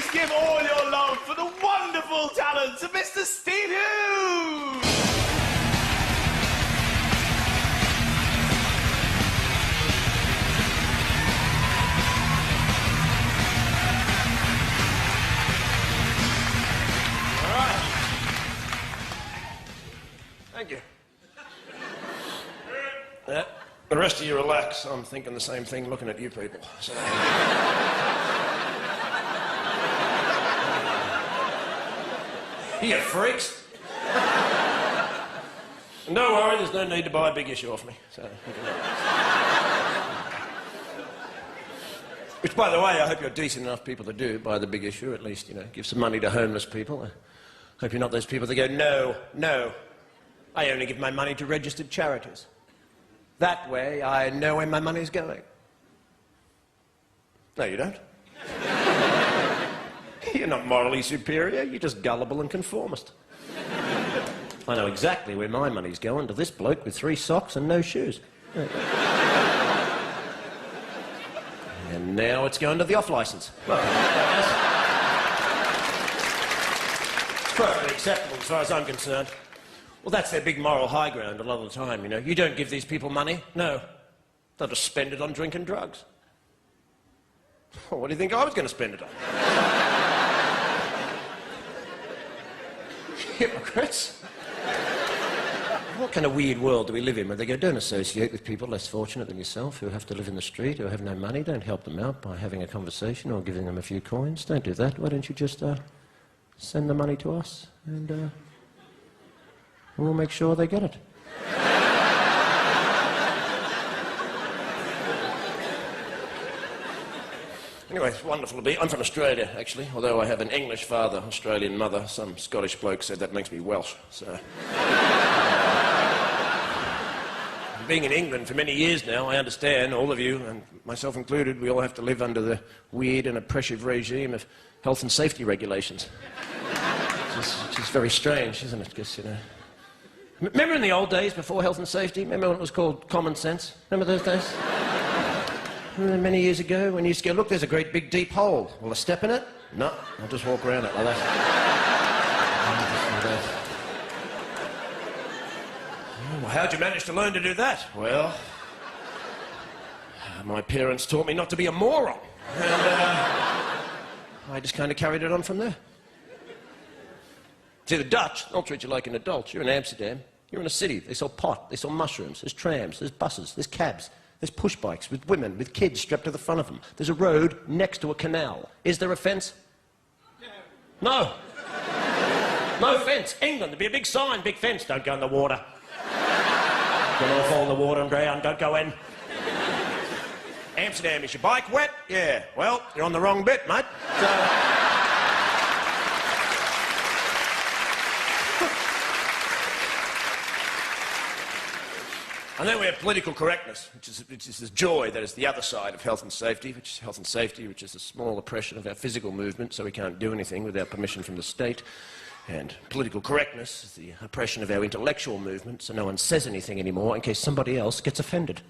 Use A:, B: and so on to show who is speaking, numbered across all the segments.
A: Please give all your love for the wonderful talents of Mr. Steve Hughes!
B: Thank you. The rest of you relax. I'm thinking the same thing looking at you people. So. You freaks. And don't worry, there's no need to buy a big issue off me. So, which, by the way, I hope you're decent enough people to do, buy the big issue, at least, you know, give some money to homeless people. I hope you're not those people that go, no, no. I only give my money to registered charities. That way, I know where my money's going. No, you don't. You're not morally superior, you're just gullible and conformist. I know exactly where my money's going, to this bloke with 3 socks and no shoes. And now it's going to the off-licence. Well, it's perfectly acceptable as far as I'm concerned. Well, that's their big moral high ground a lot of the time, you know. You don't give these people money. No. They'll just spend it on drinking drugs. Well, what do you think I was going to spend it on? Hypocrites. What kind of weird world do we live in where they go, don't associate with people less fortunate than yourself who have to live in the street, who have no money. Don't help them out by having a conversation or giving them a few coins. Don't do that. Why don't you just send the money to us and we'll make sure they get it. Anyway, it's wonderful to be. I'm from Australia, actually, although I have an English father, Australian mother. Some Scottish bloke said that makes me Welsh, so... Being in England for many years now, I understand, all of you, and myself included, we all have to live under the weird and oppressive regime of health and safety regulations. Which is very strange, isn't it? Because, you know... Remember in the old days, before health and safety? Remember when it was called common sense? Remember those days? Remember many years ago when you used to go, look, there's a great big deep hole. Will I step in it? No, I'll just walk around it like that. Well, how'd you manage to learn to do that? Well, my parents taught me not to be a moron. And I just kind of carried it on from there. See, the Dutch, they'll treat you like an adult. You're in Amsterdam, you're in a city. They sell pot, they sell mushrooms, there's trams, there's buses, there's cabs, there's push bikes with women, with kids strapped to the front of them. There's a road next to a canal. Is there a fence? No. No fence. England, there'd be a big sign, big fence. Don't go in the water. Don't all fall in the water and drown, don't go in. Amsterdam, is your bike wet? Yeah. Well, you're on the wrong bit, mate. So... And then we have political correctness, which is the joy that is the other side of health and safety, which is health and safety, which is a small oppression of our physical movement, so we can't do anything without permission from the state. And political correctness is the oppression of our intellectual movement, so no one says anything anymore in case somebody else gets offended.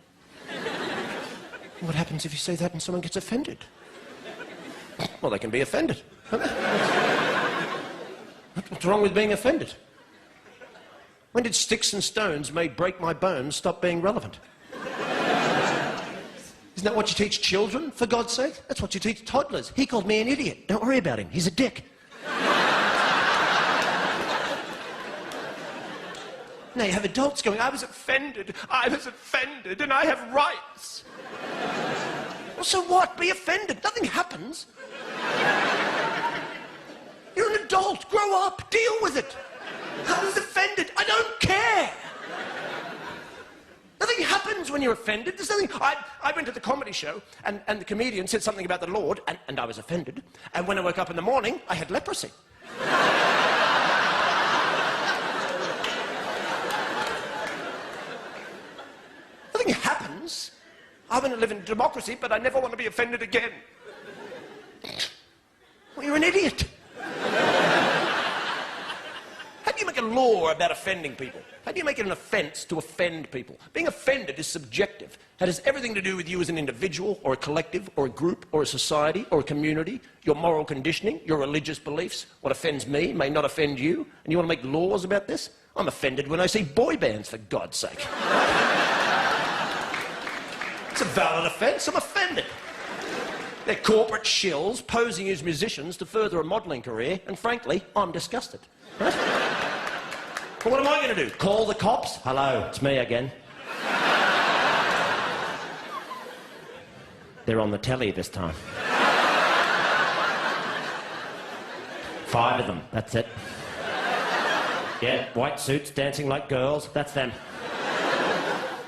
B: What happens if you say that and someone gets offended? Well, they can be offended. What's wrong with being offended? When did sticks and stones may break my bones stop being relevant? Isn't that what you teach children, for God's sake? That's what you teach toddlers. He called me an idiot. Don't worry about him. He's a dick. Now you have adults going, I was offended, and I have rights. Well, so what? Be offended. Nothing happens. You're an adult. Grow up. Deal with it. I was offended. I don't care. Nothing happens when you're offended. There's nothing... I went to the comedy show, and the comedian said something about the Lord, and I was offended. And when I woke up in the morning, I had leprosy. Nothing happens. I want to live in democracy, but I never want to be offended again. Well, you're an idiot. How do you make make a law about offending people? How do you make it an offence to offend people? Being offended is subjective. It has everything to do with you as an individual, or a collective, or a group, or a society, or a community, your moral conditioning, your religious beliefs. What offends me may not offend you, and you want to make laws about this? I'm offended when I see boy bands, for God's sake. It's a valid offence. I'm offended. They're corporate shills posing as musicians to further a modelling career, and frankly, I'm disgusted. Right? But what am I going to do? Call the cops? Hello, it's me again. They're on the telly this time. 5 of them, that's it. Yeah, white suits dancing like girls, that's them.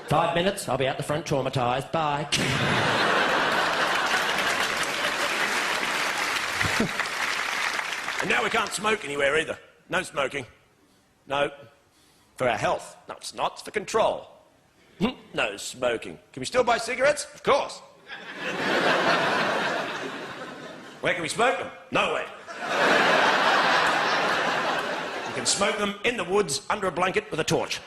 B: 5 minutes, I'll be out the front traumatised. Bye. And now we can't smoke anywhere either. No smoking. No. For our health. No, it's not. It's for control. No smoking. Can we still buy cigarettes? Of course. Where can we smoke them? Nowhere. You can smoke them in the woods under a blanket with a torch.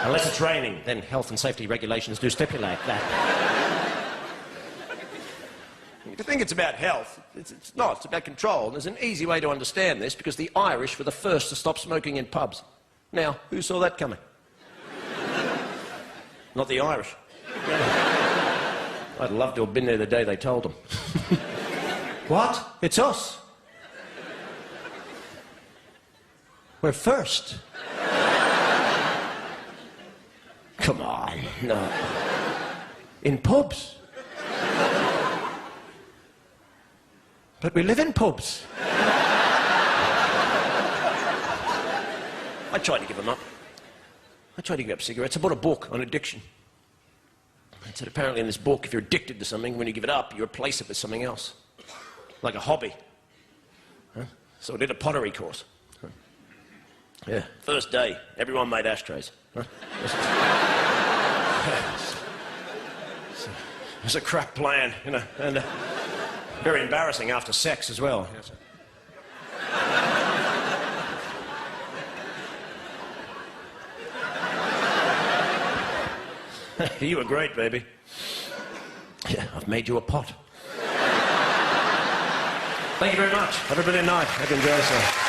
B: Unless it's raining, then health and safety regulations do stipulate that. If you think it's about health, it's not. It's about control. And there's an easy way to understand this, because the Irish were the first to stop smoking in pubs. Now, who saw that coming? Not the Irish. I'd love to have been there the day they told them. What? It's us. We're first. Come on, no. In pubs. But we live in pubs. I tried to give them up. I tried to give up cigarettes. I bought a book on addiction. It said apparently in this book, if you're addicted to something, when you give it up, you replace it with something else. Like a hobby. Huh? So I did a pottery course. Huh? Yeah, first day, everyone made ashtrays. Huh? It was a crap plan, you know, and very embarrassing after sex as well. You were great, baby. Yeah, I've made you a pot. Thank you very much. Have a brilliant night. Hope you enjoy yourself.